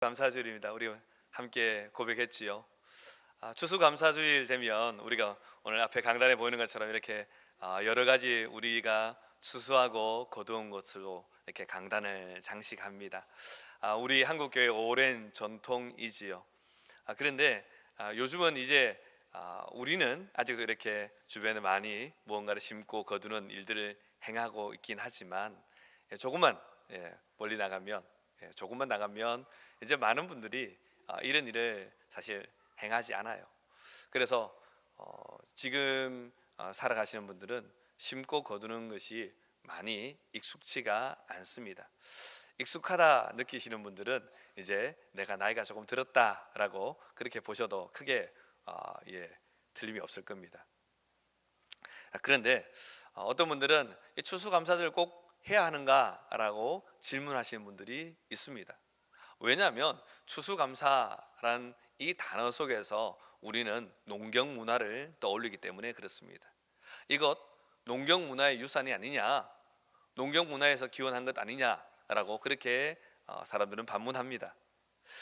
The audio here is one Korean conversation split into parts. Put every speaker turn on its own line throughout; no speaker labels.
감사주일입니다. 우리 함께 고백했지요. 추수감사주일 되면 우리가 오늘 앞에 강단에 보이는 것처럼 이렇게 여러 가지 우리가 추수하고 거두은 것으로 이렇게 강단을 장식합니다. 우리 한국교회 오랜 전통이지요. 그런데 요즘은 이제 우리는 아직도 이렇게 주변에 많이 무언가를 심고 거두는 일들을 행하고 있긴 하지만 조금만 멀리 나가면 조금만 나가면 이제 많은 분들이 이런 일을 사실 행하지 않아요. 그래서 지금 살아가시는 분들은 심고 거두는 것이 많이 익숙치가 않습니다. 익숙하다 느끼시는 분들은 이제 내가 나이가 조금 들었다라고 그렇게 보셔도 크게 틀림이 없을 겁니다. 그런데 어떤 분들은 이 추수감사절을 꼭 해야 하는가라고 질문하시는 분들이 있습니다. 왜냐하면 추수감사란 이 단어 속에서 우리는 농경 문화를 떠올리기 때문에 그렇습니다. 이것 농경 문화의 유산이 아니냐, 농경 문화에서 기원한 것 아니냐라고 그렇게 사람들은 반문합니다.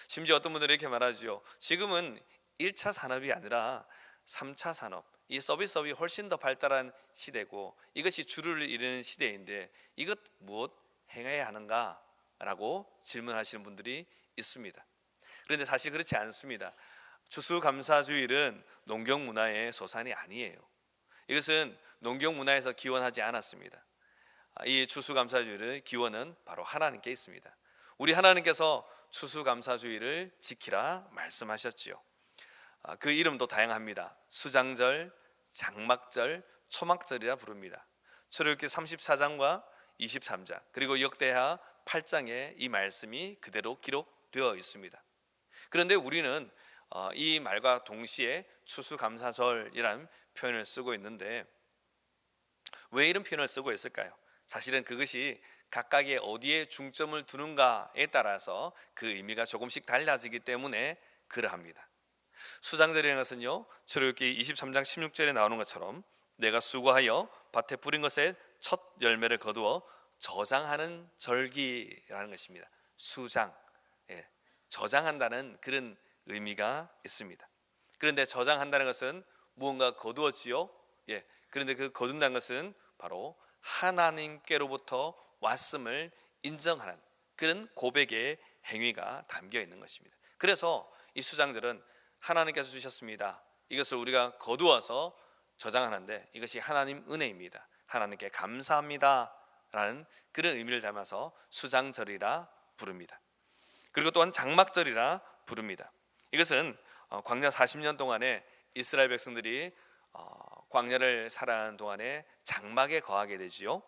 심지어 어떤 분들이 이렇게 말하죠. 지금은 1차 산업이 아니라 3차 산업, 이 서비스업이 훨씬 더 발달한 시대고 이것이 주를 이루는 시대인데 이것 무엇 행해야 하는가? 라고 질문하시는 분들이 있습니다. 그런데 사실 그렇지 않습니다. 추수감사주일은 농경문화의 소산이 아니에요. 이것은 농경문화에서 기원하지 않았습니다. 이 추수감사주일의 기원은 바로 하나님께 있습니다. 우리 하나님께서 추수감사주일을 지키라 말씀하셨지요. 그 이름도 다양합니다. 수장절, 장막절, 초막절이라 부릅니다. 출애굽기 34장과 23장 그리고 역대하 8장에 이 말씀이 그대로 기록되어 있습니다. 그런데 우리는 이 말과 동시에 추수감사절이라는 표현을 쓰고 있는데 왜 이런 표현을 쓰고 있을까요? 사실은 그것이 각각의 어디에 중점을 두는가에 따라서 그 의미가 조금씩 달라지기 때문에 그러합니다. 수장절이라는 것은요, 출애굽기 23장 16절에 나오는 것처럼 내가 수고하여 밭에 뿌린 것의 첫 열매를 거두어 저장하는 절기라는 것입니다. 수장, 저장한다는 그런 의미가 있습니다. 그런데 저장한다는 것은 무언가 거두었지요. 그런데 그 거둔다는 것은 바로 하나님께로부터 왔음을 인정하는 그런 고백의 행위가 담겨 있는 것입니다. 그래서 이 수장절은 하나님께서 주셨습니다. 이것을 우리가 거두어서 저장하는데 이것이 하나님 은혜입니다. 하나님께 감사합니다 라는 그런 의미를 담아서 수장절이라 부릅니다. 그리고 또한 장막절이라 부릅니다. 이것은 광야 40년 동안에 이스라엘 백성들이 광야를 살아가는 동안에 장막에 거하게 되지요.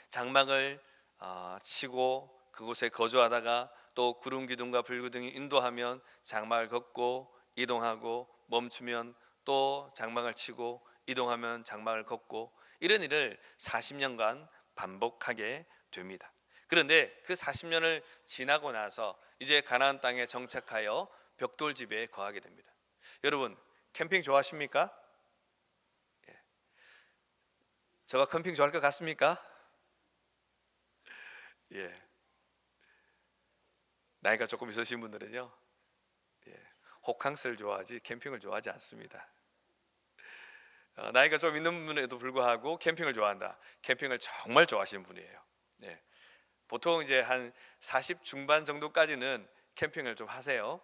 장막을 치고 그곳에 거주하다가 또 구름 기둥과 불 기둥이 인도하면 장막을 걷고 이동하고 멈추면 또 장막을 치고 이동하면 장막을 걷고 이런 일을 40년간 반복하게 됩니다. 그런데 그 40년을 지나고 나서 이제 가나안 땅에 정착하여 벽돌집에 거하게 됩니다. 여러분 캠핑 좋아하십니까? 제가 캠핑 좋아할 것 같습니까? 나이가 조금 있으신 분들은요, 호캉스를 좋아하지 캠핑을 좋아하지 않습니다. 나이가 좀 있는 분에도 불구하고 캠핑을 좋아한다. 캠핑을 정말 좋아하시는 분이에요. 보통 이제 한 40 중반 정도까지는 캠핑을 좀 하세요.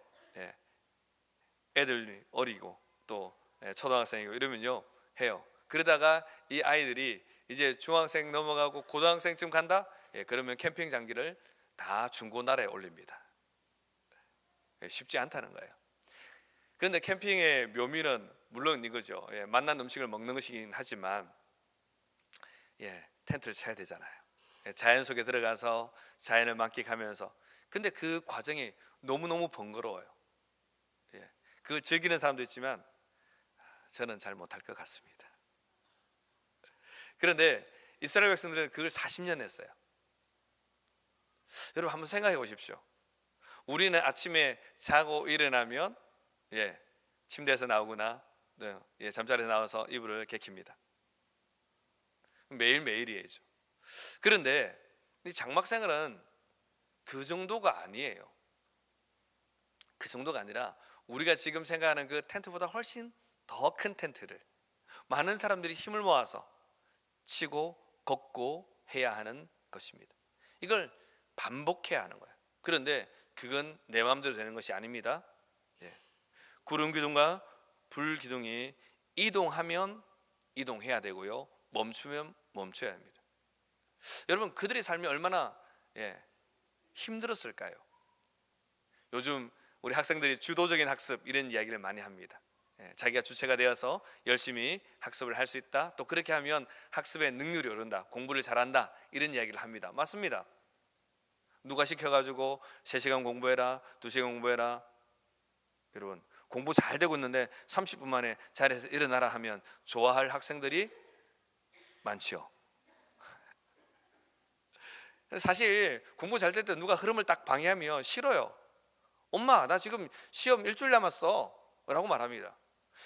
애들 어리고 또 초등학생이고 이러면요 해요. 그러다가 이 아이들이 이제 중학생 넘어가고 고등학생쯤 간다? 그러면 캠핑 장비를 다 중고나라에 올립니다. 쉽지 않다는 거예요. 그런데 캠핑의 묘미는 물론 이거죠. 맛난 음식을 먹는 것이긴 하지만 텐트를 쳐야 되잖아요. 자연 속에 들어가서 자연을 만끽하면서 근데 그 과정이 너무너무 번거로워요. 그걸 즐기는 사람도 있지만 저는 잘 못할 것 같습니다. 그런데 이스라엘 백성들은 그걸 40년 했어요. 여러분 한번 생각해 보십시오. 우리는 아침에 자고 일어나면 침대에서 나오거나 잠자리에서 나와서 이불을 개킵니다. 매일매일이죠. 그런데 이 장막 생활은 그 정도가 아니에요. 그 정도가 아니라 우리가 지금 생각하는 그 텐트보다 훨씬 더 큰 텐트를 많은 사람들이 힘을 모아서 치고 걷고 해야 하는 것입니다. 이걸 반복해야 하는 거예요. 그런데 그건 내 마음대로 되는 것이 아닙니다. 예. 구름 기둥과 불 기둥이 이동하면 이동해야 되고요, 멈추면 멈춰야 합니다. 여러분, 그들의 삶이 얼마나 힘들었을까요? 요즘 우리 학생들이 주도적인 학습 이런 이야기를 많이 합니다. 자기가 주체가 되어서 열심히 학습을 할 수 있다, 또 그렇게 하면 학습의 능률이 오른다, 공부를 잘한다, 이런 이야기를 합니다. 맞습니다. 누가 시켜가지고 3시간 공부해라, 2시간 공부해라. 여러분, 공부 잘 되고 있는데 30분 만에 자리에서 일어나라 하면 좋아할 학생들이 많지요. 사실 공부 잘 될 때 누가 흐름을 딱 방해하면 싫어요. 엄마, 나 지금 시험 일주일 남았어 라고 말합니다.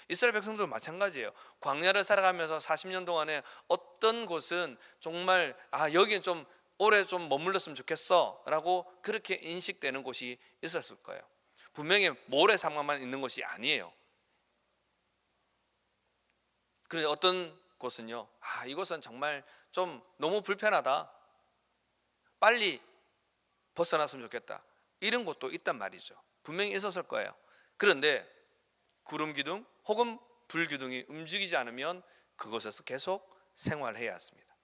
이스라엘 백성들은 마찬가지예요. 광야를 살아가면서 40년 동안에 어떤 곳은 정말 여기는 좀 오래 좀 머물렀으면 좋겠어 라고 그렇게 인식되는 곳이 있었을 거예요. 분명히 모래사막만 있는 곳이 아니에요. 그런데 어떤 곳은요, 이곳은 정말 좀 너무 불편하다, 빨리 벗어났으면 좋겠다, 이런 곳도 있단 말이죠. 분명히 있었을 거예요. 그런데 구름 기둥 혹은 불 기둥이 움직이지 않으면 그곳에서 계속 생활해야 했습니다.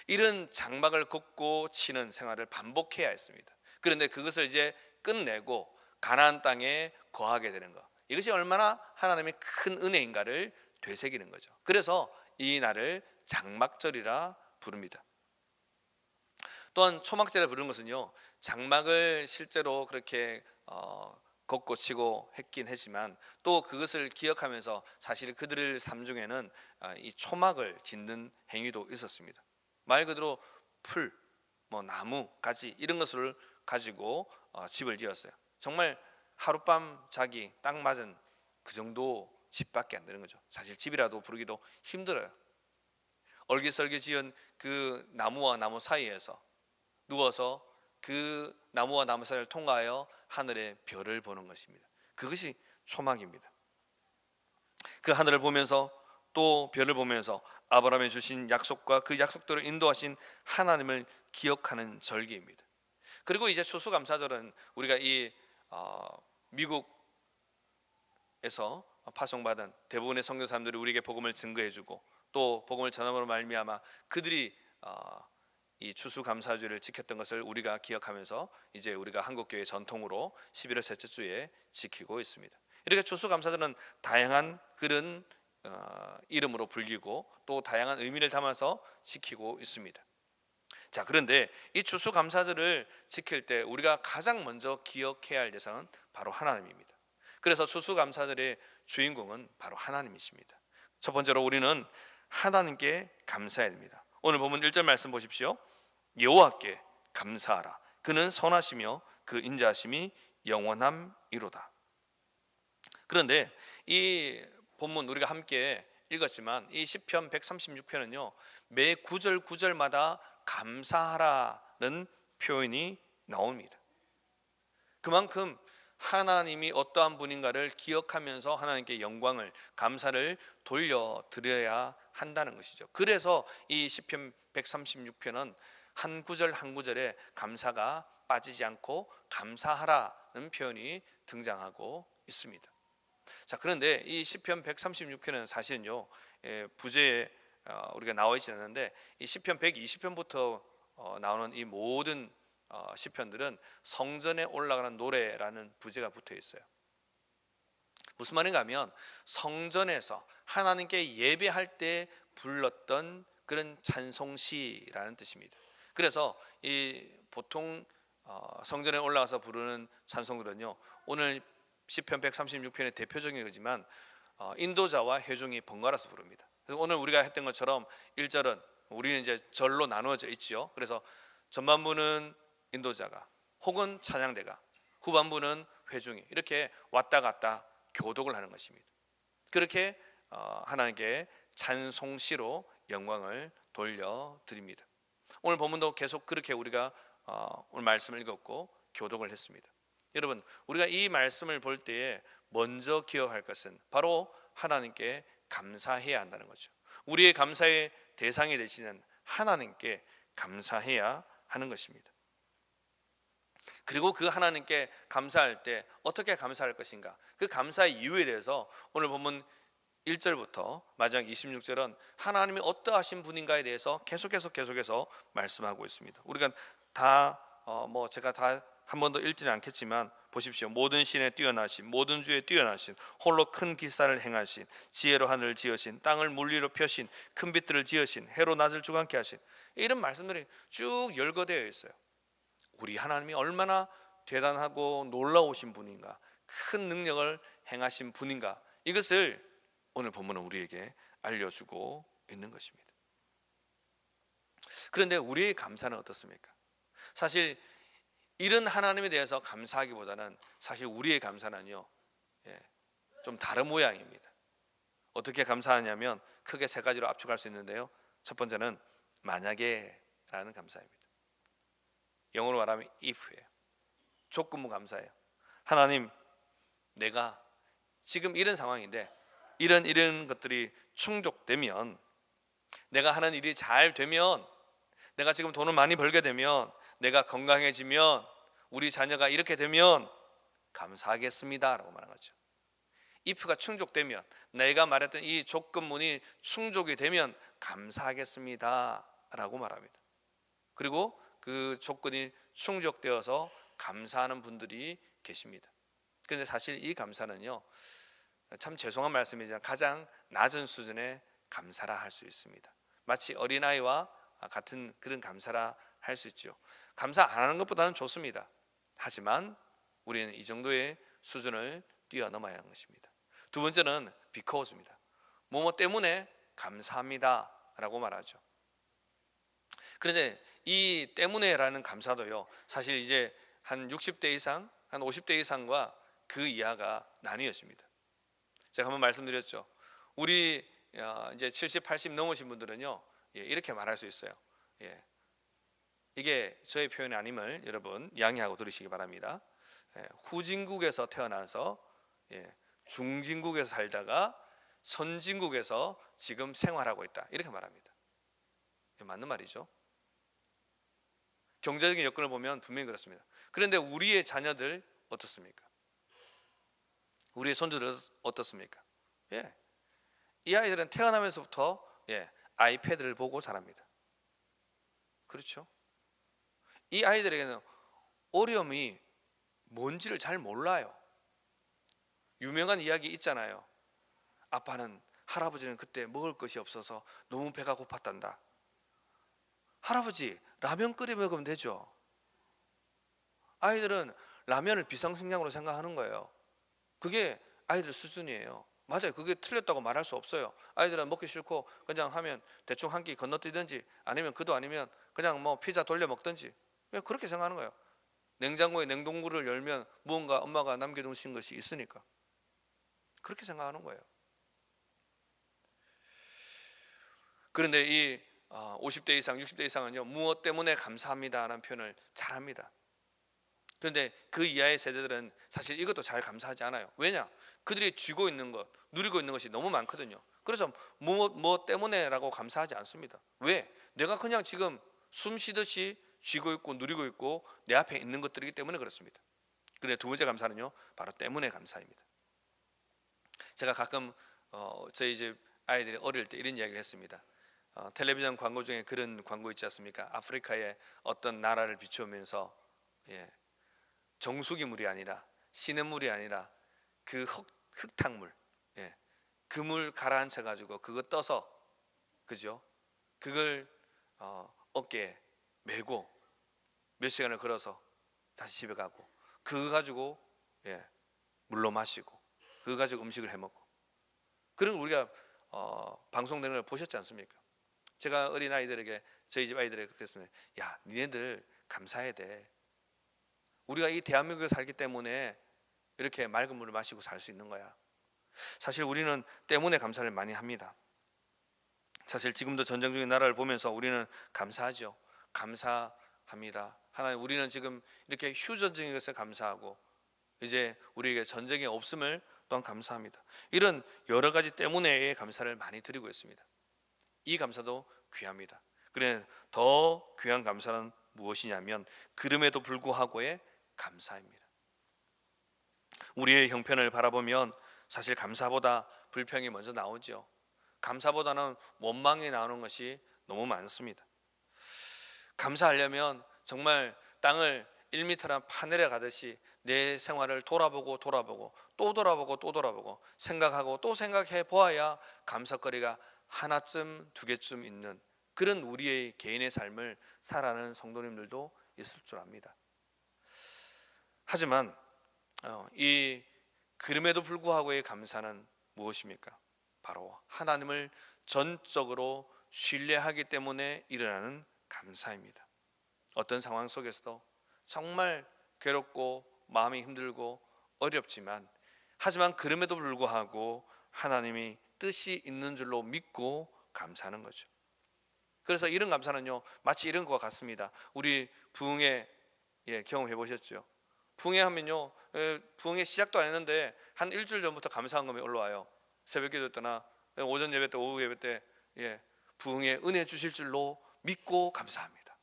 이런 장막을 걷고 치는 생활을 반복해야 했습니다. 그런데 그것을 이제 끝내고 가나안 땅에 거하게 되는 것, 이것이 얼마나 하나님의 큰 은혜인가를 되새기는 거죠. 그래서 이 날을 장막절이라 부릅니다. 또한 초막절을 부르는 것은요, 장막을 실제로 그렇게 걷고 치고 했긴 했지만 또 그것을 기억하면서 사실 그들의 삶 중에는 이 초막을 짓는 행위도 있었습니다. 말 그대로 풀, 나무, 가지 이런 것을 가지고 집을 지었어요. 정말 하룻밤 자기 딱 맞은 그 정도 집밖에 안 되는 거죠. 사실 집이라도 부르기도 힘들어요. 얼기설기 지은 그 나무와 나무 사이에서 누워서 그 나무와 나무 사이를 통과하여 하늘의 별을 보는 것입니다. 그것이 초막입니다. 그 하늘을 보면서 또 별을 보면서 아브라함에 주신 약속과 그 약속대로 인도하신 하나님을 기억하는 절기입니다. 그리고 이제 추수감사절은 우리가 이 미국에서 파송받은 대부분의 선교 사람들이 우리에게 복음을 증거해주고 또 복음을 전함으로 말미암아 그들이 이 추수감사주를 지켰던 것을 우리가 기억하면서 이제 우리가 한국교회 전통으로 11월 셋째 주에 지키고 있습니다. 이렇게 추수감사절은 다양한 그런 이름으로 불리고 또 다양한 의미를 담아서 지키고 있습니다. 자, 그런데 이 추수감사절을 지킬 때 우리가 가장 먼저 기억해야 할 대상은 바로 하나님입니다. 그래서 추수감사절의 주인공은 바로 하나님이십니다. 첫 번째로 우리는 하나님께 감사해야 됩니다. 오늘 본문 1절 말씀 보십시오. 여호와께 감사하라. 그는 선하시며 그 인자하심이 영원함이로다. 그런데 이 본문 우리가 함께 읽었지만 이 시편 136편은요 매 구절 구절마다 감사하라는 표현이 나옵니다. 그만큼 하나님이 어떠한 분인가를 기억하면서 하나님께 영광을, 감사를 돌려드려야 한다는 것이죠. 그래서 이 시편 136편은 한 구절 한 구절에 감사가 빠지지 않고 감사하라는 표현이 등장하고 있습니다. 자, 그런데 이 시편 136편은 사실은요 부제에 우리가 나와 있지 않는데 이 시편 120편부터 나오는 이 모든 시편들은 성전에 올라가는 노래라는 부제가 붙어 있어요. 무슨 말인가 하면 성전에서 하나님께 예배할 때 불렀던 그런 찬송시라는 뜻입니다. 그래서 이 보통 성전에 올라가서 부르는 찬송들은요 오늘 시편 136편의 대표적인 거지만 인도자와 회중이 번갈아서 부릅니다. 그래서 오늘 우리가 했던 것처럼 1절은 우리는 이제 절로 나누어져 있지요. 그래서 전반부는 인도자가 혹은 찬양대가, 후반부는 회중이 이렇게 왔다 갔다 교독을 하는 것입니다. 그렇게 하나님께 찬송시로 영광을 돌려드립니다. 오늘 본문도 계속 그렇게 우리가 오늘 말씀을 읽었고 교독을 했습니다. 여러분, 우리가 이 말씀을 볼 때에 먼저 기억할 것은 바로 하나님께 감사해야 한다는 거죠. 우리의 감사의 대상이 되시는 하나님께 감사해야 하는 것입니다. 그리고 그 하나님께 감사할 때 어떻게 감사할 것인가, 그 감사의 이유에 대해서 오늘 본문 1절부터 마지막 26절은 하나님이 어떠하신 분인가에 대해서 계속해서 말씀하고 있습니다. 우리가 제가 다 한 번도 읽지는 않겠지만 보십시오. 모든 신에 뛰어나신, 모든 주에 뛰어나신, 홀로 큰 기사를 행하신, 지혜로 하늘을 지으신, 땅을 물리로 펴신, 큰 빛들을 지으신, 해로 낮을 주관케 하신, 이런 말씀들이 쭉 열거되어 있어요. 우리 하나님이 얼마나 대단하고 놀라우신 분인가, 큰 능력을 행하신 분인가, 이것을 오늘 본문은 우리에게 알려주고 있는 것입니다. 그런데 우리의 감사는 어떻습니까? 사실 이런 하나님에 대해서 감사하기보다는 사실 우리의 감사는요, 좀 다른 모양입니다. 어떻게 감사하냐면 크게 세 가지로 압축할 수 있는데요. 첫 번째는 만약에라는 감사입니다. 영어로 말하면 if예요. 조건부 감사예요. 하나님, 내가 지금 이런 상황인데 이런 것들이 충족되면, 내가 하는 일이 잘 되면, 내가 지금 돈을 많이 벌게 되면, 내가 건강해지면, 우리 자녀가 이렇게 되면 감사하겠습니다 라고 말한 거죠. if가 충족되면, 내가 말했던 이 조건문이 충족이 되면 감사하겠습니다 라고 말합니다. 그리고 그 조건이 충족되어서 감사하는 분들이 계십니다. 그런데 사실 이 감사는요, 참 죄송한 말씀이지만 가장 낮은 수준의 감사라 할 수 있습니다. 마치 어린아이와 같은 그런 감사라 할 수 있죠. 감사 안 하는 것보다는 좋습니다. 하지만 우리는 이 정도의 수준을 뛰어넘어야 하는 것입니다. 두 번째는 because입니다. 뭐뭐 때문에 감사합니다 라고 말하죠. 그런데 이 때문에라는 감사도요, 사실 이제 한 60대 이상, 한 50대 이상과 그 이하가 나뉘어집니다. 제가 한번 말씀드렸죠. 우리 이제 70, 80 넘으신 분들은요, 이렇게 말할 수 있어요. 이게 저의 표현이 아님을 여러분 양해하고 들으시기 바랍니다. 후진국에서 태어나서 중진국에서 살다가 선진국에서 지금 생활하고 있다, 이렇게 말합니다. 맞는 말이죠. 경제적인 여건을 보면 분명히 그렇습니다. 그런데 우리의 자녀들 어떻습니까? 우리의 손주들 어떻습니까? 이 아이들은 태어나면서부터 아이패드를 보고 자랍니다. 그렇죠? 이 아이들에게는 어려움이 뭔지를 잘 몰라요. 유명한 이야기 있잖아요. 할아버지는 그때 먹을 것이 없어서 너무 배가 고팠단다. 할아버지, 라면 끓여 먹으면 되죠. 아이들은 라면을 비상식량으로 생각하는 거예요. 그게 아이들 수준이에요. 맞아요. 그게 틀렸다고 말할 수 없어요. 아이들은 먹기 싫고 그냥 하면 대충 한 끼 건너뛰든지, 아니면 그도 아니면 그냥 뭐 피자 돌려 먹든지, 그냥 그렇게 생각하는 거예요. 냉장고에 냉동고를 열면 무언가 엄마가 남겨두신 것이 있으니까 그렇게 생각하는 거예요. 그런데 이 50대 이상, 60대 이상은요, 무엇 때문에 감사합니다라는 표현을 잘합니다. 그런데 그 이하의 세대들은 사실 이것도 잘 감사하지 않아요. 왜냐? 그들이 쥐고 있는 것, 누리고 있는 것이 너무 많거든요. 그래서 무엇 때문에라고 감사하지 않습니다. 왜? 내가 그냥 지금 숨 쉬듯이 쥐고 있고 누리고 있고 내 앞에 있는 것들이기 때문에 그렇습니다. 그런데 두 번째 감사는요, 바로 때문에 감사입니다. 제가 가끔 저희 집 아이들이 어릴 때 이런 이야기를 했습니다. 텔레비전 광고 중에 그런 광고 있지 않습니까? 아프리카의 어떤 나라를 비추면서 정수기 물이 아니라, 시냇물이 아니라 그 흙탕물, 그 물 가라앉혀 가지고 그거 떠서, 그죠? 그걸 어깨에 메고 몇 시간을 걸어서 다시 집에 가고, 그거 가지고 물로 마시고, 그거 가지고 음식을 해 먹고, 그런 걸 우리가 방송되는 걸 보셨지 않습니까? 제가 어린 아이들에게, 저희 집 아이들에게 그렇게 했습니다. 야, 니네들 감사해야 돼. 우리가 이 대한민국에 살기 때문에 이렇게 맑은 물을 마시고 살 수 있는 거야. 사실 우리는 때문에 감사를 많이 합니다. 사실 지금도 전쟁 중인 나라를 보면서 우리는 감사하죠. 감사합니다. 하나님, 우리는 지금 이렇게 휴전적인 것에 감사하고, 이제 우리에게 전쟁이 없음을 또한 감사합니다. 이런 여러 가지 때문에 감사를 많이 드리고 있습니다. 이 감사도 귀합니다. 그래 더 귀한 감사는 무엇이냐면 그럼에도 불구하고의 감사입니다. 우리의 형편을 바라보면 사실 감사보다 불평이 먼저 나오죠. 감사보다는 원망이 나오는 것이 너무 많습니다. 감사하려면 정말 땅을 1m나 파내려 가듯이 내 생활을 돌아보고 또 돌아보고 생각하고 또 생각해 보아야 감사거리가 하나쯤 두 개쯤 있는 그런 우리의 개인의 삶을 살아가는 성도님들도 있을 줄 압니다. 하지만 이 그럼에도 불구하고의 감사는 무엇입니까? 바로 하나님을 전적으로 신뢰하기 때문에 일어나는 감사입니다. 어떤 상황 속에서도 정말 괴롭고 마음이 힘들고 어렵지만 하지만 그럼에도 불구하고 하나님이 뜻이 있는 줄로 믿고 감사하는 거죠. 그래서 이런 감사는요 마치 이런 것과 같습니다. 우리 부흥회 경험해 보셨죠? 부흥회 하면요 부흥회 시작도 안 했는데 한 일주일 전부터 감사한금이 올라와요. 새벽기도 때나 오전 예배 때 오후 예배 때 부흥회 은혜 주실 줄로 믿고 감사합니다.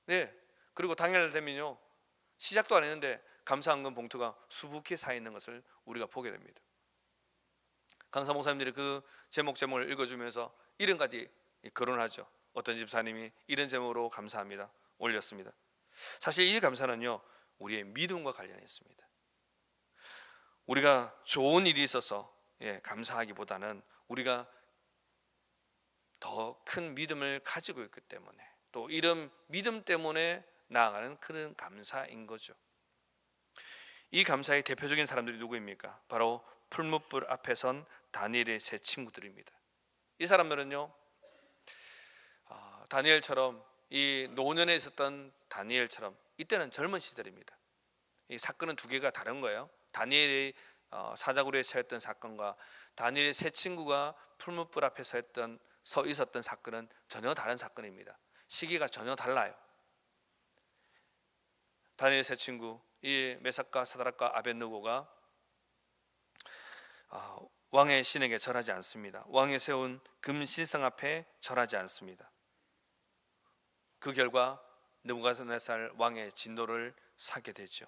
네, 그리고 당일 되면요 시작도 안 했는데 감사한금 봉투가 수북히 사 있는 것을 우리가 보게 됩니다. 강사 목사님들이 그 제목을 읽어주면서 이런 가지 거론하죠. 어떤 집사님이 이런 제목으로 감사합니다 올렸습니다. 사실 이 감사는요 우리의 믿음과 관련이 있습니다. 우리가 좋은 일이 있어서 감사하기보다는 우리가 더 큰 믿음을 가지고 있기 때문에 또 이런 믿음 때문에 나아가는 그런 감사인 거죠. 이 감사의 대표적인 사람들이 누구입니까? 바로 풀무불 앞에 선 다니엘의 세 친구들입니다. 이 사람들은요 다니엘처럼 이 노년에 있었던 다니엘처럼 이때는 젊은 시절입니다. 이 사건은 두 개가 다른 거예요. 다니엘이 사자굴에 처했던 사건과 다니엘의 세 친구가 풀무불 앞에 서 있었던 사건은 전혀 다른 사건입니다. 시기가 전혀 달라요. 다니엘의 세 친구 이 메삭과 사드락과 아벳느고가 왕의 신에게 절하지 않습니다. 왕이 세운 금신상 앞에 절하지 않습니다. 그 결과 느부갓네살 왕의 진노를 사게 되죠.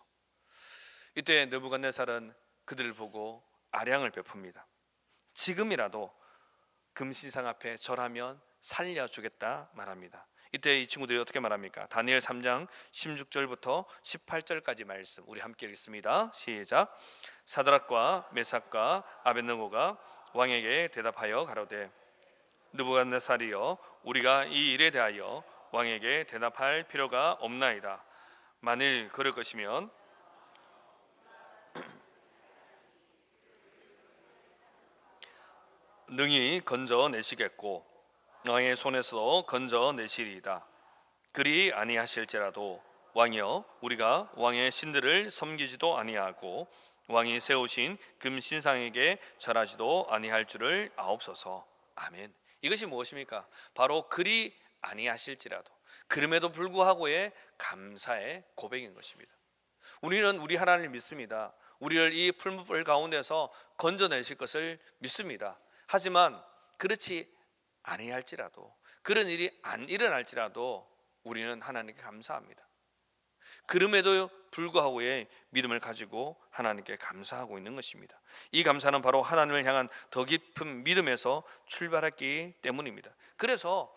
이때 느부갓네살은 그들을 보고 아량을 베풉니다. 지금이라도 금신상 앞에 절하면 살려주겠다 말합니다. 이때 이 친구들이 어떻게 말합니까? 다니엘 3장 16절부터 18절까지 말씀 우리 함께 읽습니다. 시작. 사드락과 메삭과 아벳느고가 왕에게 대답하여 가로되 느부갓네살이여 우리가 이 일에 대하여 왕에게 대답할 필요가 없나이다. 만일 그럴 것이면 능히 건져내시겠고 왕의 손에서 건져내시리이다. 그리 아니하실지라도 왕이여 우리가 왕의 신들을 섬기지도 아니하고 왕이 세우신 금신상에게 절하지도 아니할 줄을 아옵소서. 아멘. 이것이 무엇입니까? 바로 그리 아니하실지라도 그럼에도 불구하고의 감사의 고백인 것입니다. 우리는 우리 하나님을 믿습니다. 우리를 이 풀무불 가운데서 건져내실 것을 믿습니다. 하지만 그렇지 아니할지라도 그런 일이 안 일어날지라도 우리는 하나님께 감사합니다. 그럼에도 불구하고의 믿음을 가지고 하나님께 감사하고 있는 것입니다. 이 감사는 바로 하나님을 향한 더 깊은 믿음에서 출발했기 때문입니다. 그래서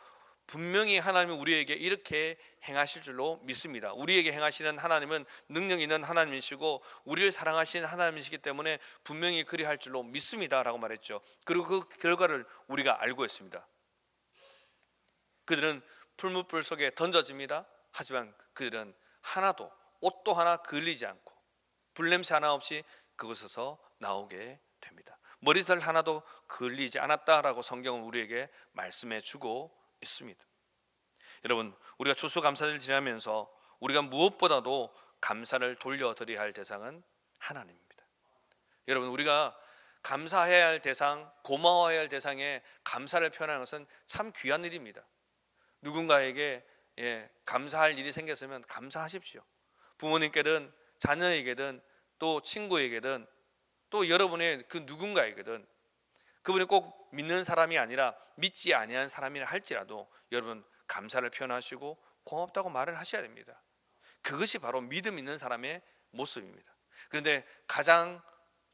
분명히 하나님은 우리에게 이렇게 행하실 줄로 믿습니다. 우리에게 행하시는 하나님은 능력 있는 하나님이시고 우리를 사랑하시는 하나님이시기 때문에 분명히 그리할 줄로 믿습니다라고 말했죠. 그리고 그 결과를 우리가 알고 있습니다. 그들은 풀무불 속에 던져집니다. 하지만 그들은 하나도 옷도 하나 그을리지 않고 불냄새 하나 없이 그곳에서 나오게 됩니다. 머리털 하나도 그을리지 않았다라고 성경은 우리에게 말씀해 주고 있습니다. 여러분, 우리가 추수감사를 지나면서 우리가 무엇보다도 감사를 돌려드려야 할 대상은 하나님입니다. 여러분, 우리가 감사해야 할 대상, 고마워해야 할 대상에 감사를 표현하는 것은 참 귀한 일입니다. 누군가에게 감사할 일이 생겼으면 감사하십시오. 부모님께는 자녀에게든 또 친구에게든 또 여러분의 그 누군가에게든 그분이 꼭 믿는 사람이 아니라 믿지 아니한 사람이라 할지라도 여러분 감사를 표현하시고 고맙다고 말을 하셔야 됩니다. 그것이 바로 믿음 있는 사람의 모습입니다. 그런데 가장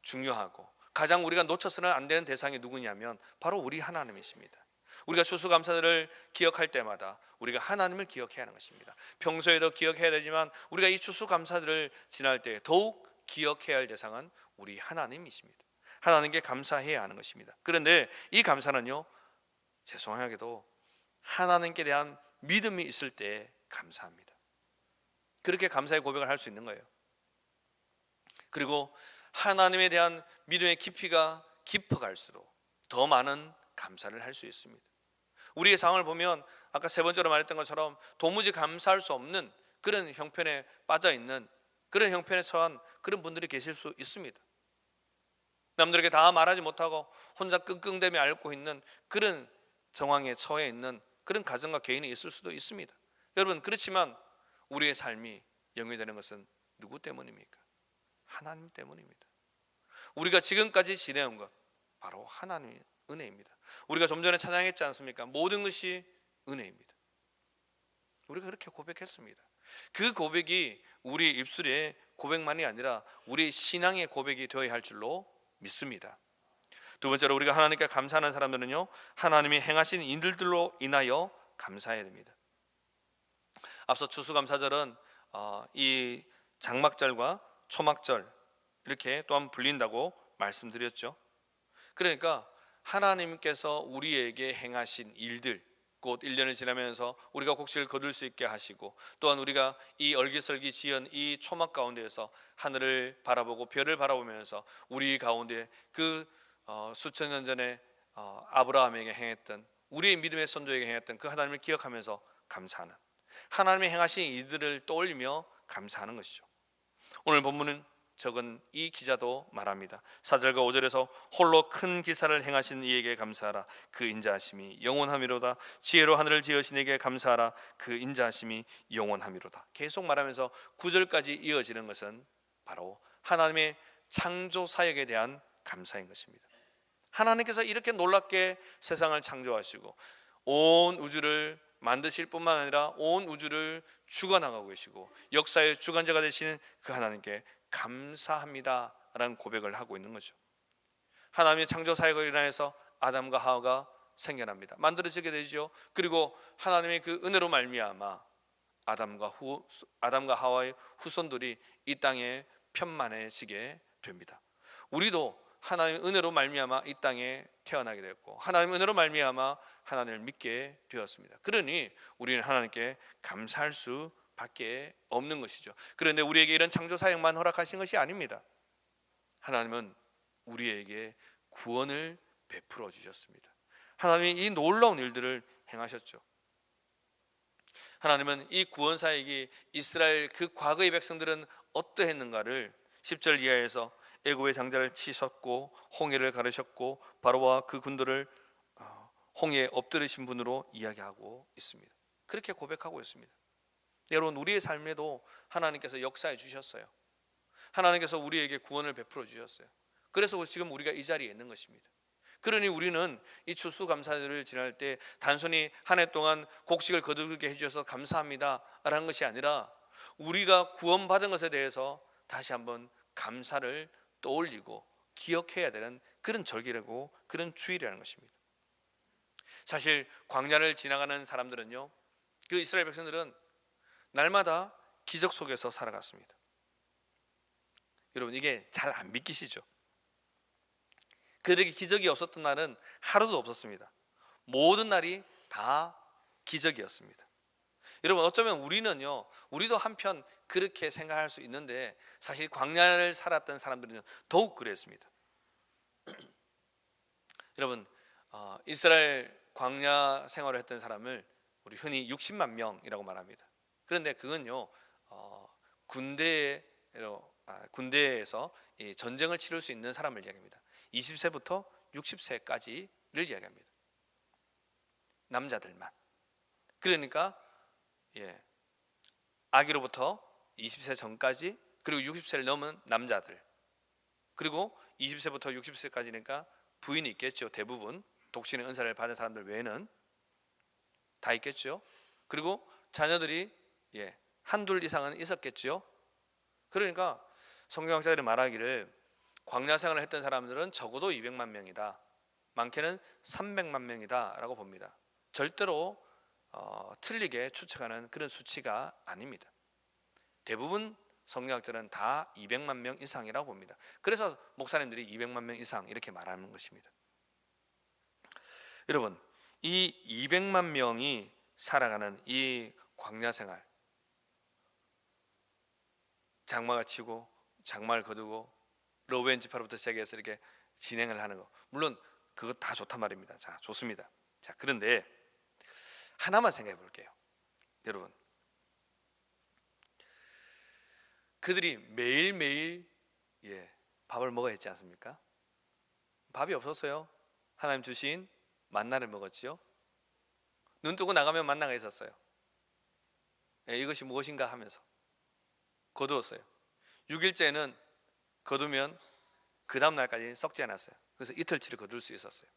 중요하고 가장 우리가 놓쳐서는 안 되는 대상이 누구냐면 바로 우리 하나님이십니다. 우리가 추수감사를 기억할 때마다 우리가 하나님을 기억해야 하는 것입니다. 평소에도 기억해야 되지만 우리가 이 추수감사들을 지날 때 더욱 기억해야 할 대상은 우리 하나님이십니다. 하나님께 감사해야 하는 것입니다. 그런데 이 감사는요, 죄송하게도 하나님께 대한 믿음이 있을 때 감사합니다. 그렇게 감사의 고백을 할 수 있는 거예요. 그리고 하나님에 대한 믿음의 깊이가 깊어갈수록 더 많은 감사를 할 수 있습니다. 우리의 상황을 보면 아까 세 번째로 말했던 것처럼 도무지 감사할 수 없는 그런 형편에 빠져 있는 그런 형편에 처한 그런 분들이 계실 수 있습니다. 남들에게 다 말하지 못하고 혼자 끙끙대며 앓고 있는 그런 상황에 처해 있는 그런 가정과 개인이 있을 수도 있습니다. 여러분, 그렇지만 우리의 삶이 영위되는 것은 누구 때문입니까? 하나님 때문입니다. 우리가 지금까지 지내온 것 바로 하나님의 은혜입니다. 우리가 좀 전에 찬양했지 않습니까? 모든 것이 은혜입니다. 우리가 그렇게 고백했습니다. 그 고백이 우리 입술의 고백만이 아니라 우리 신앙의 고백이 되어야 할 줄로 믿습니다. 두 번째로 우리가 하나님께 감사하는 사람들은요, 하나님이 행하신 일들로 인하여 감사해야 됩니다. 앞서 추수감사절은 이 장막절과 초막절 이렇게 또한 불린다고 말씀드렸죠. 그러니까 하나님께서 우리에게 행하신 일들, 곧 1년을 지나면서 우리가 곡식을 거둘 수 있게 하시고, 또한 우리가 이 얼기설기 지은 이 초막 가운데에서 하늘을 바라보고 별을 바라보면서 우리 가운데 그 수천 년 전에 아브라함에게 행했던, 우리의 믿음의 선조에게 행했던 그 하나님을 기억하면서 감사하는, 하나님이 행하신 이들을 떠올리며 감사하는 것이죠. 오늘 본문은 적은 이 기자도 말합니다. 4절과 5절에서 홀로 큰 기사를 행하신 이에게 감사하라. 그 인자하심이 영원하미로다. 지혜로 하늘을 지으신 이에게 감사하라. 그 인자하심이 영원하미로다. 계속 말하면서 9절까지 이어지는 것은 바로 하나님의 창조 사역에 대한 감사인 것입니다. 하나님께서 이렇게 놀랍게 세상을 창조하시고 온 우주를 만드실 뿐만 아니라 온 우주를 주관하고 계시고 역사의 주관자가 되시는 그 하나님께 감사합니다 라는 고백을 하고 있는 거죠. 하나님의 창조 사역을 인하여서 아담과 하와가 생겨납니다. 만들어지게 되죠. 그리고 하나님의 그 은혜로 말미암아 아담과 하와의 후손들이 이 땅에 편만해지게 됩니다. 우리도 하나님의 은혜로 말미암아 이 땅에 태어나게 되었고 하나님의 은혜로 말미암아 하나님을 믿게 되었습니다. 그러니 우리는 하나님께 감사할 수 밖에 없는 것이죠. 그런데 우리에게 이런 창조 사역만 허락하신 것이 아닙니다. 하나님은 우리에게 구원을 베풀어 주셨습니다. 하나님이 이 놀라운 일들을 행하셨죠. 하나님은 이 구원 사역이 이스라엘 그 과거의 백성들은 어떠했는가를 10절 이하에서 애굽의 장자를 치셨고 홍해를 가르셨고 바로와 그 군대를 홍해에 엎드리신 분으로 이야기하고 있습니다. 그렇게 고백하고 있습니다. 여러분, 우리의 삶에도 하나님께서 역사해 주셨어요. 하나님께서 우리에게 구원을 베풀어 주셨어요. 그래서 지금 우리가 이 자리에 있는 것입니다. 그러니 우리는 이 추수감사절을 지날 때 단순히 한 해 동안 곡식을 거두게 해주셔서 감사합니다 라는 것이 아니라 우리가 구원받은 것에 대해서 다시 한번 감사를 떠올리고 기억해야 되는 그런 절기라고, 그런 주일이라는 것입니다. 사실 광야를 지나가는 사람들은요, 그 이스라엘 백성들은 날마다 기적 속에서 살아갔습니다. 여러분, 이게 잘 안 믿기시죠? 그들에게 기적이 없었던 날은 하루도 없었습니다. 모든 날이 다 기적이었습니다. 여러분, 어쩌면 우리도 한편 그렇게 생각할 수 있는데 사실 광야를 살았던 사람들은 더욱 그랬습니다. 여러분, 이스라엘 광야 생활을 했던 사람을 우리 흔히 60만 명이라고 말합니다. 그런데 그건요, 군대에서 전쟁을 치를 수 있는 사람을 이야기합니다. 20세부터 60세까지를 이야기합니다. 남자들만. 그러니까 아기로부터 20세 전까지 그리고 60세를 넘은 남자들, 그리고 20세부터 60세까지니까 부인이 있겠죠. 대부분 독신의 은사를 받은 사람들 외에는 다 있겠죠. 그리고 자녀들이 한둘 이상은 있었겠죠. 그러니까 성경학자들이 말하기를 광야 생활을 했던 사람들은 적어도 200만 명이다, 많게는 300만 명이다 라고 봅니다. 절대로 틀리게 추측하는 그런 수치가 아닙니다. 대부분 성경학자들은 다 200만 명 이상이라고 봅니다. 그래서 목사님들이 200만 명 이상 이렇게 말하는 것입니다. 여러분, 이 200만 명이 살아가는 이 광야 생활, 장막을 치고 장막을 거두고 로벤 지파로부터 시작해서 이렇게 진행을 하는 거, 물론 그거 다 좋단 말입니다. 자, 좋습니다. 자, 그런데 하나만 생각해 볼게요. 여러분, 그들이 매일매일 밥을 먹어야 했지 않습니까? 밥이 없었어요. 하나님 주신 만나를 먹었지요. 눈 뜨고 나가면 만나가 있었어요. 이것이 무엇인가 하면서 거두었어요. 6일째는 거두면 그 다음 날까지 썩지 않았어요. 그래서 이틀치를 거둘 수 있었어요.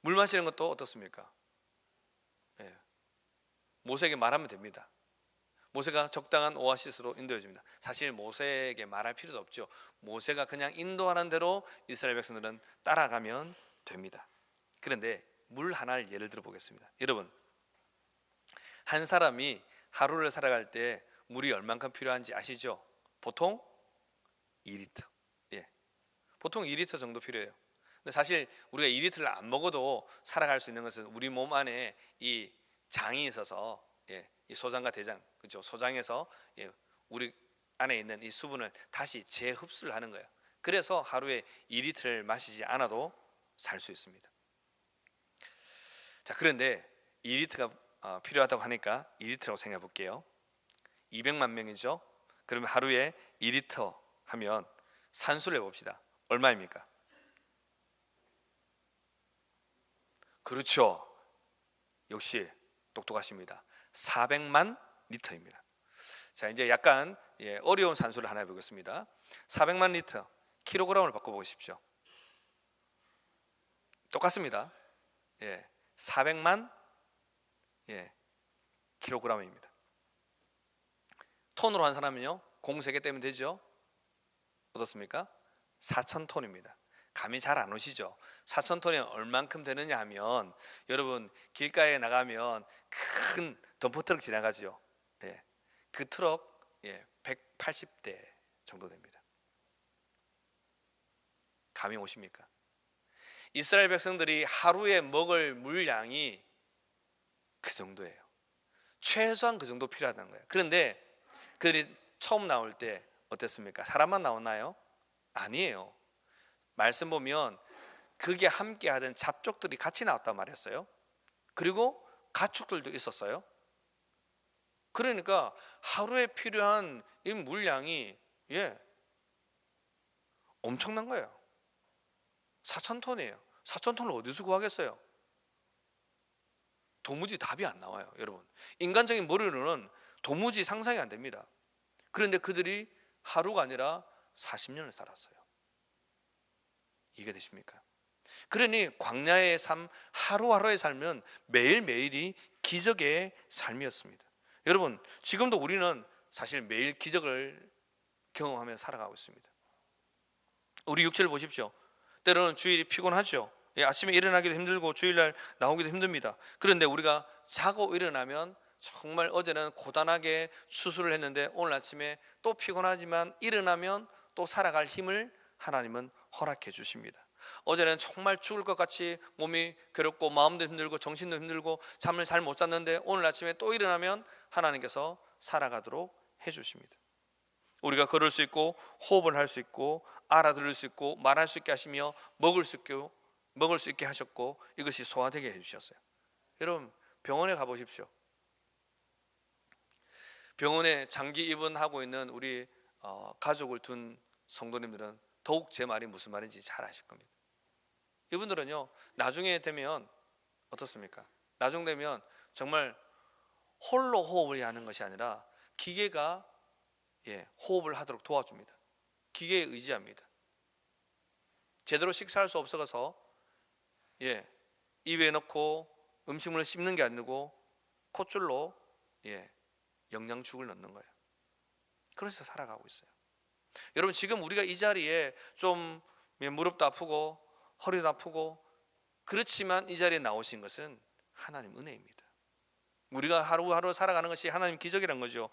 물 마시는 것도 어떻습니까? 모세에게 말하면 됩니다. 모세가 적당한 오아시스로 인도해 줍니다. 사실 모세에게 말할 필요도 없죠. 모세가 그냥 인도하는 대로 이스라엘 백성들은 따라가면 됩니다. 그런데 물 하나를 예를 들어 보겠습니다. 여러분, 한 사람이 하루를 살아갈 때 물이 얼만큼 필요한지 아시죠? 보통 2리터. 보통 2리터 정도 필요해요. 근데 사실 우리가 2리터를 안 먹어도 살아갈 수 있는 것은 우리 몸 안에 이 장이 있어서, 이 소장과 대장, 그렇죠? 소장에서 우리 안에 있는 이 수분을 다시 재흡수를 하는 거예요. 그래서 하루에 2리터를 마시지 않아도 살 수 있습니다. 자, 그런데 2리터가 필요하다고 하니까 2리터라고 생각해 볼게요. 200만 명이죠. 그러면 하루에 2리터 하면 산수를 해봅시다. 얼마입니까? 그렇죠. 역시 똑똑하십니다. 400만 리터입니다. 자, 이제 약간 어려운 산수를 하나 해보겠습니다. 400만 리터 킬로그램을 바꿔보십시오. 똑같습니다. 400만 킬로그램입니다. 톤으로 한 사람은요, 공 3개 떼면 되죠. 어떻습니까? 4,000톤입니다. 감이 잘 안 오시죠? 4,000톤이 얼만큼 되느냐 하면, 여러분 길가에 나가면 큰 덤프트럭 지나가죠. 그 트럭 180대 정도 됩니다. 감이 오십니까? 이스라엘 백성들이 하루에 먹을 물량이 그 정도예요. 최소한 그 정도 필요하다는 거예요. 그런데 그들이 처음 나올 때 어땠습니까? 사람만 나왔나요? 아니에요. 말씀 보면 그게 함께 하던 잡족들이 같이 나왔단 말이었어요. 그리고 가축들도 있었어요. 그러니까 하루에 필요한 이 물량이 엄청난 거예요. 4,000톤이에요. 4,000톤을 어디서 구하겠어요? 도무지 답이 안 나와요, 여러분. 인간적인 머리로는 도무지 상상이 안 됩니다. 그런데 그들이 하루가 아니라 40년을 살았어요. 이해되십니까? 그러니 광야의 삶, 하루하루의 삶은 매일매일이 기적의 삶이었습니다. 여러분, 지금도 우리는 사실 매일 기적을 경험하며 살아가고 있습니다. 우리 육체를 보십시오. 때로는 주일이 피곤하죠. 아침에 일어나기도 힘들고 주일날 나오기도 힘듭니다. 그런데 우리가 자고 일어나면 정말 어제는 고단하게 수술을 했는데 오늘 아침에 또 피곤하지만 일어나면 또 살아갈 힘을 하나님은 허락해 주십니다. 어제는 정말 죽을 것 같이 몸이 괴롭고 마음도 힘들고 정신도 힘들고 잠을 잘 못 잤는데 오늘 아침에 또 일어나면 하나님께서 살아가도록 해 주십니다. 우리가 걸을 수 있고 호흡을 할 수 있고 알아들을 수 있고 말할 수 있게 하시며 먹을 수 있게 하셨고 이것이 소화되게 해주셨어요. 여러분, 병원에 가보십시오. 병원에 장기 입원하고 있는 우리 가족을 둔 성도님들은 더욱 제 말이 무슨 말인지 잘 아실 겁니다. 이분들은요, 나중에 되면 어떻습니까? 나중 되면 정말 홀로 호흡을 하는 것이 아니라 기계가 호흡을 하도록 도와줍니다. 기계에 의지합니다. 제대로 식사할 수 없어서 입에 넣고 음식물을 씹는 게 아니고 콧줄로 영양죽을 넣는 거예요. 그래서 살아가고 있어요. 여러분, 지금 우리가 이 자리에 좀 무릎도 아프고 허리도 아프고 그렇지만 이 자리에 나오신 것은 하나님 은혜입니다. 우리가 하루하루 살아가는 것이 하나님 기적이란 거죠.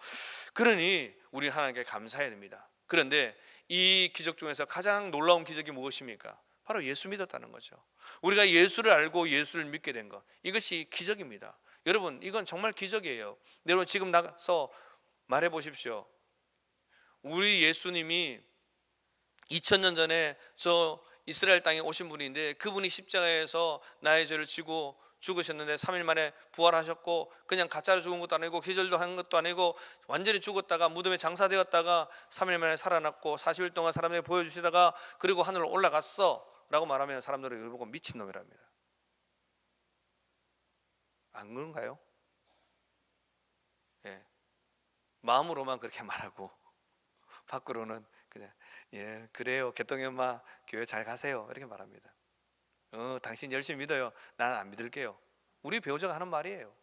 그러니 우리는 하나님께 감사해야 됩니다. 그런데 이 기적 중에서 가장 놀라운 기적이 무엇입니까? 바로 예수 믿었다는 거죠. 우리가 예수를 알고 예수를 믿게 된 것, 이것이 기적입니다. 여러분, 이건 정말 기적이에요. 여러분, 지금 나가서 말해 보십시오. 우리 예수님이 2000년 전에 저 이스라엘 땅에 오신 분인데, 그분이 십자가에서 나의 죄를 지고 죽으셨는데 3일 만에 부활하셨고, 그냥 가짜로 죽은 것도 아니고 기절도 한 것도 아니고 완전히 죽었다가 무덤에 장사되었다가 3일 만에 살아났고 40일 동안 사람들에게 보여주시다가 그리고 하늘로 올라갔어 라고 말하면 사람들이 이걸 보고 미친놈이랍니다. 안 그런가요? 마음으로만 그렇게 말하고 밖으로는 그냥 그래요, 개똥이 엄마 교회 잘 가세요 이렇게 말합니다. 당신 열심히 믿어요. 나는 안 믿을게요. 우리 배우자가 하는 말이에요.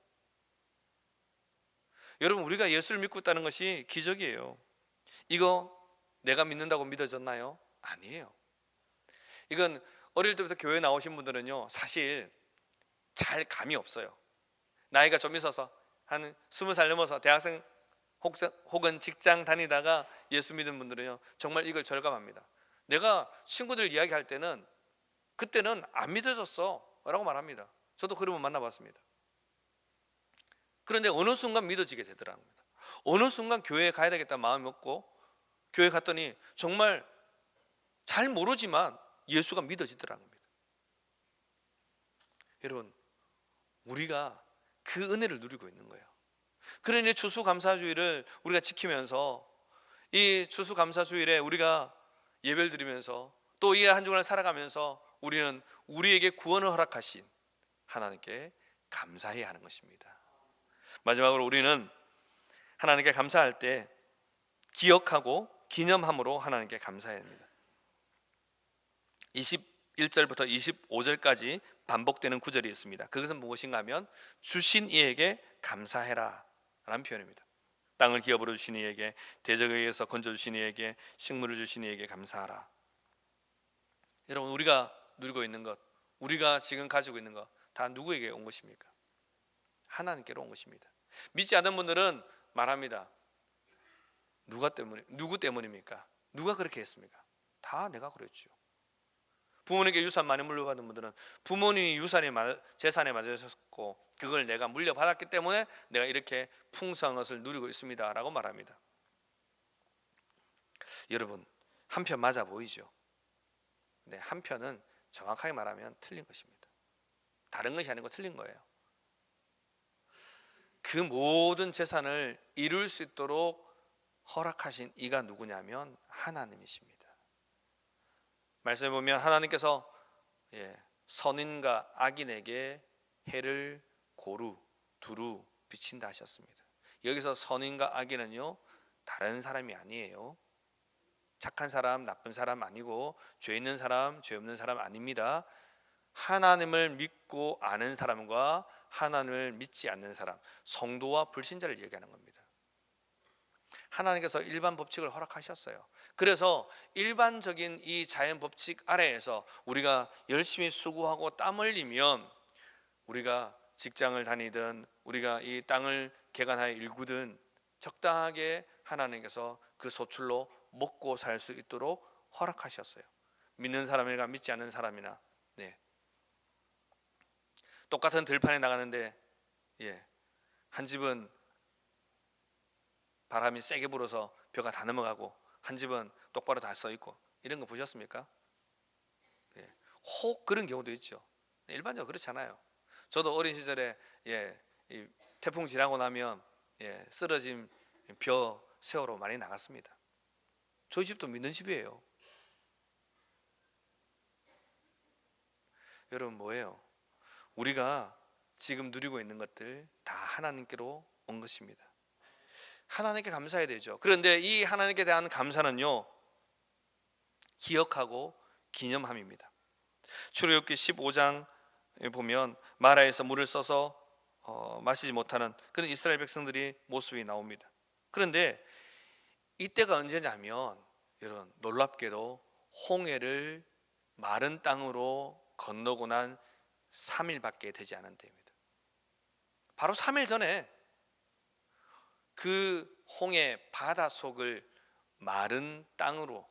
여러분, 우리가 예수를 믿고 있다는 것이 기적이에요. 이거 내가 믿는다고 믿어졌나요? 아니에요. 이건 어릴 때부터 교회 나오신 분들은요, 사실 잘 감이 없어요. 나이가 좀 있어서 한 20살 넘어서 대학생 혹은 직장 다니다가 예수 믿은 분들은요, 정말 이걸 절감합니다. 내가 친구들 이야기할 때는 그때는 안 믿어졌어 라고 말합니다. 저도 그런 분 만나봤습니다. 그런데 어느 순간 믿어지게 되더라고요. 어느 순간 교회에 가야 되겠다는 마음이 먹고 교회 갔더니 정말 잘 모르지만 예수가 믿어지더라고요. 여러분, 우리가 그 은혜를 누리고 있는 거예요. 그러니 추수감사주일을 우리가 지키면서, 이 추수감사주일에 우리가 예배를 드리면서 또 이 한 주간을 살아가면서 우리는 우리에게 구원을 허락하신 하나님께 감사해야 하는 것입니다. 마지막으로 우리는 하나님께 감사할 때 기억하고 기념함으로 하나님께 감사해야 합니다. 21절부터 25절까지 반복되는 구절이 있습니다. 그것은 무엇인가 하면 주신 이에게 감사해라 라는 표현입니다. 땅을 기업으로 주신 이에게, 대적에 의해서 건져주신 이에게, 식물을 주신 이에게 감사하라. 여러분, 우리가 누리고 있는 것, 우리가 지금 가지고 있는 것 다 누구에게 온 것입니까? 하나님께로 온 것입니다. 믿지 않는 분들은 말합니다. 누구 때문입니까? 누가 그렇게 했습니까? 다 내가 그랬죠. 부모님께 유산 많이 물려받은 분들은 부모님이 재산에 맞으셨고 그걸 내가 물려받았기 때문에 내가 이렇게 풍성한 것을 누리고 있습니다 라고 말합니다. 여러분, 한편 맞아 보이죠? 근데 한편은 정확하게 말하면 틀린 것입니다. 다른 것이 아니고 틀린 거예요. 그 모든 재산을 이룰 수 있도록 허락하신 이가 누구냐면 하나님이십니다. 말씀해 보면 하나님께서 선인과 악인에게 해를 고루 두루 비친다 하셨습니다. 여기서 선인과 악인은요, 다른 사람이 아니에요. 착한 사람, 나쁜 사람 아니고 죄 있는 사람, 죄 없는 사람 아닙니다. 하나님을 믿고 아는 사람과 하나님을 믿지 않는 사람, 성도와 불신자를 얘기하는 겁니다. 하나님께서 일반 법칙을 허락하셨어요. 그래서 일반적인 이 자연 법칙 아래에서 우리가 열심히 수고하고 땀 흘리면, 우리가 직장을 다니든 우리가 이 땅을 개간하여 일구든 적당하게 하나님께서 그 소출로 먹고 살 수 있도록 허락하셨어요. 믿는 사람이나 믿지 않는 사람이나. 똑같은 들판에 나가는데 한 집은 바람이 세게 불어서 벼가 다 넘어가고 한 집은 똑바로 다 서 있고, 이런 거 보셨습니까? 혹 그런 경우도 있죠. 일반적으로 그렇잖아요. 저도 어린 시절에 이 태풍 지나고 나면 쓰러진 벼 세우러 많이 나갔습니다. 저희 집도 믿는 집이에요. 여러분, 뭐예요? 우리가 지금 누리고 있는 것들 다 하나님께로 온 것입니다. 하나님께 감사해야 되죠. 그런데 이 하나님께 대한 감사는요, 기억하고 기념함입니다. 출애굽기 15장에 보면 마라에서 물을 써서 마시지 못하는 그런 이스라엘 백성들이 모습이 나옵니다. 그런데 이때가 언제냐면 여러분, 놀랍게도 홍해를 마른 땅으로 건너고 난 3일밖에 되지 않은 때입니다. 바로 3일 전에 그 홍해 바다 속을 마른 땅으로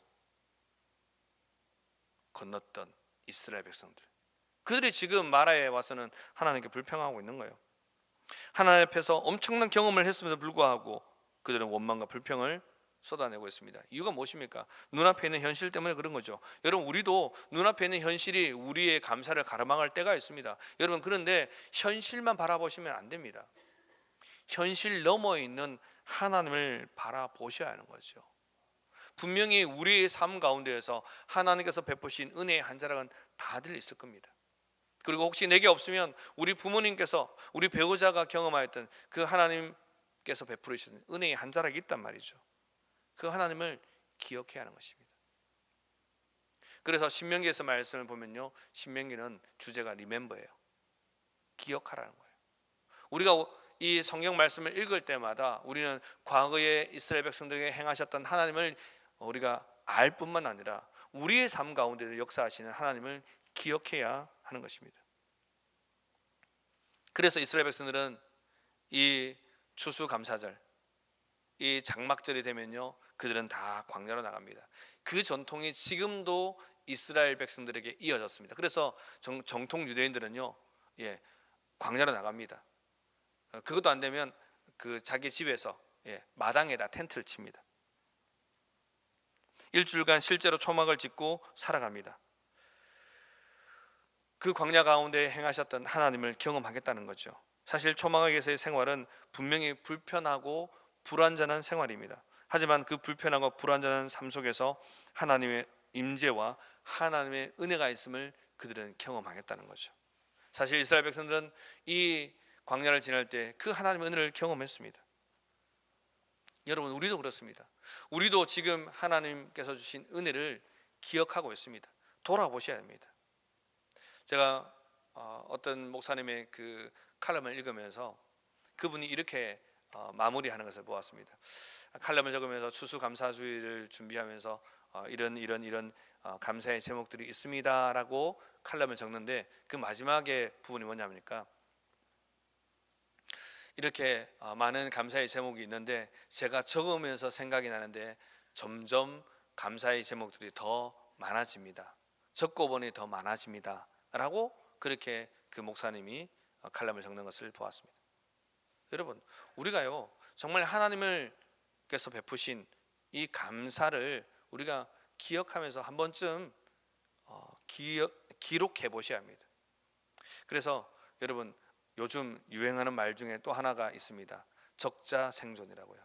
건넜던 이스라엘 백성들, 그들이 지금 마라에 와서는 하나님께 불평하고 있는 거예요. 하나님 앞에서 엄청난 경험을 했음에도 불구하고 그들은 원망과 불평을 쏟아내고 있습니다. 이유가 무엇입니까? 눈앞에 있는 현실 때문에 그런 거죠. 여러분, 우리도 눈앞에 있는 현실이 우리의 감사를 가로막을 때가 있습니다. 여러분, 그런데 현실만 바라보시면 안 됩니다. 현실 너머에 있는 하나님을 바라보셔야 하는 거죠. 분명히 우리의 삶 가운데에서 하나님께서 베푸신 은혜의 한 자락은 다들 있을 겁니다. 그리고 혹시 내게 없으면 우리 부모님께서, 우리 배우자가 경험하였던 그 하나님께서 베푸시는 은혜의 한 자락이 있단 말이죠. 그 하나님을 기억해야 하는 것입니다. 그래서 신명기에서 말씀을 보면요, 신명기는 주제가 리멤버예요. 기억하라는 거예요. 우리가 이 성경 말씀을 읽을 때마다 우리는 과거에 이스라엘 백성들에게 행하셨던 하나님을 우리가 알 뿐만 아니라 우리의 삶 가운데 역사하시는 하나님을 기억해야 하는 것입니다. 그래서 이스라엘 백성들은 이 추수감사절, 이 장막절이 되면요, 그들은 다 광야로 나갑니다. 그 전통이 지금도 이스라엘 백성들에게 이어졌습니다. 그래서 정통 유대인들은요, 광야로 나갑니다. 그것도 안 되면 그 자기 집에서 마당에다 텐트를 칩니다. 일주일간 실제로 초막을 짓고 살아갑니다. 그 광야 가운데 행하셨던 하나님을 경험하겠다는 거죠. 사실 초막에서의 생활은 분명히 불편하고 불완전한 생활입니다. 하지만 그 불편하고 불완전한 삶 속에서 하나님의 임재와 하나님의 은혜가 있음을 그들은 경험하겠다는 거죠. 사실 이스라엘 백성들은 이 광야를 지날 때 그 하나님의 은혜를 경험했습니다. 여러분, 우리도 그렇습니다. 우리도 지금 하나님께서 주신 은혜를 기억하고 있습니다. 돌아보셔야 합니다. 제가 어떤 목사님의 그 칼럼을 읽으면서 그분이 이렇게 마무리하는 것을 보았습니다. 칼럼을 적으면서 추수감사주의를 준비하면서 이런 감사의 제목들이 있습니다라고 칼럼을 적는데, 그 마지막에 부분이 뭐냐니까, 이렇게 많은 감사의 제목이 있는데 제가 적으면서 생각이 나는데 점점 감사의 제목들이 더 많아집니다. 적고 보니 더 많아집니다 라고 그렇게 그 목사님이 칼럼을 적는 것을 보았습니다. 여러분, 우리가요 정말 하나님께서 베푸신 이 감사를 우리가 기억하면서 한 번쯤 기록해 보셔야 합니다. 그래서 여러분, 요즘 유행하는 말 중에 또 하나가 있습니다. 적자생존이라고요.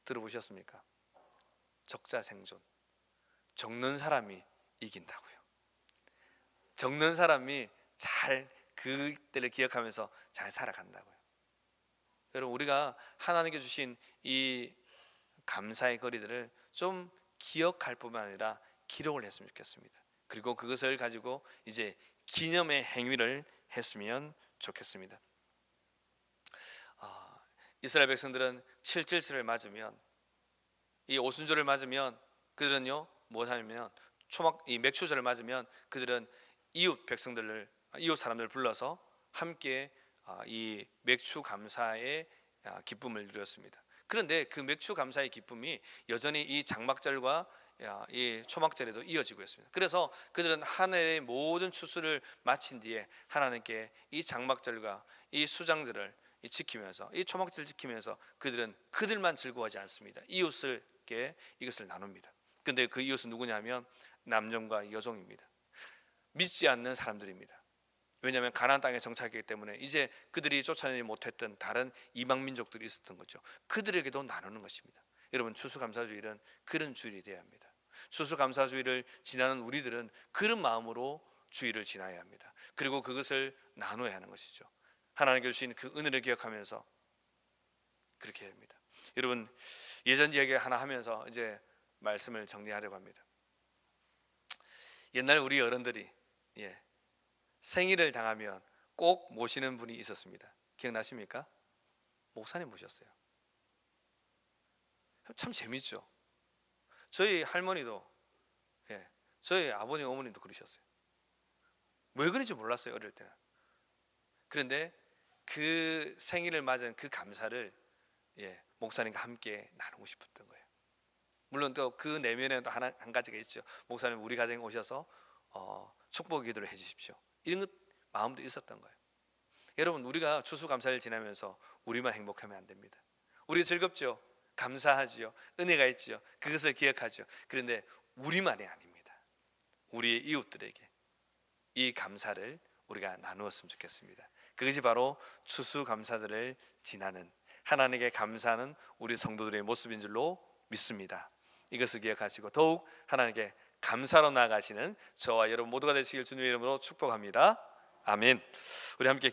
들어보셨습니까? 적자생존. 적는 사람이 이긴다고요. 적는 사람이 잘 그때를 기억하면서 잘 살아간다고요. 여러분, 우리가 하나님께 주신 이 감사의 거리들을 좀 기억할 뿐만 아니라 기록을 했으면 좋겠습니다. 그리고 그것을 가지고 이제 기념의 행위를 했으면 좋겠습니다. 이스라엘 백성들은 7.7절을 맞으면, 이 오순절을 맞으면 그들은요 뭐하냐면 이 맥추절을 맞으면 그들은 이웃 사람들을 불러서 함께 이 맥추 감사의 기쁨을 누렸습니다. 그런데 그 맥추 감사의 기쁨이 여전히 이 장막절과 이 초막절에도 이어지고 있습니다. 그래서 그들은 한 해의 모든 추수를 마친 뒤에 하나님께 이 장막절과 이 수장절을 지키면서, 이 초막절을 지키면서 그들은 그들만 즐거워하지 않습니다. 이웃에게 이것을 나눕니다. 그런데 그 이웃은 누구냐면 남종과 여종입니다. 믿지 않는 사람들입니다. 왜냐하면 가나안 땅에 정착했기 때문에 이제 그들이 쫓아내지 못했던 다른 이방 민족들이 있었던 거죠. 그들에게도 나누는 것입니다. 여러분, 추수감사주일은 그런 주일이 되어야 합니다. 추수감사주일을 지나는 우리들은 그런 마음으로 주일을 지나야 합니다. 그리고 그것을 나눠야 하는 것이죠. 하나님께 주신 그 은혜를 기억하면서 그렇게 해야 합니다. 여러분, 예전 이야기 하나 하면서 이제 말씀을 정리하려고 합니다. 옛날 우리 어른들이 생일을 당하면 꼭 모시는 분이 있었습니다. 기억나십니까? 목사님 모셨어요. 참 재밌죠. 저희 할머니도, 저희 아버님 어머님도 그러셨어요. 왜 그런지 몰랐어요, 어릴 때는. 그런데 그 생일을 맞은 그 감사를 목사님과 함께 나누고 싶었던 거예요. 물론 또 그 내면에 또 한 가지가 있죠. 목사님 우리 가정에 오셔서 축복 기도를 해주십시오. 이런 것 마음도 있었던 거예요. 여러분, 우리가 추수감사를 지나면서 우리만 행복하면 안 됩니다. 우리 즐겁죠. 감사하지요. 은혜가 있지요. 그것을 기억하죠. 그런데 우리만이 아닙니다. 우리의 이웃들에게 이 감사를 우리가 나누었으면 좋겠습니다. 그것이 바로 추수감사들을 지나는, 하나님께 감사하는 우리 성도들의 모습인 줄로 믿습니다. 이것을 기억하시고 더욱 하나님께 감사로 나아가시는 저와 여러분 모두가 되시길 주님의 이름으로 축복합니다. 아멘. 우리 함께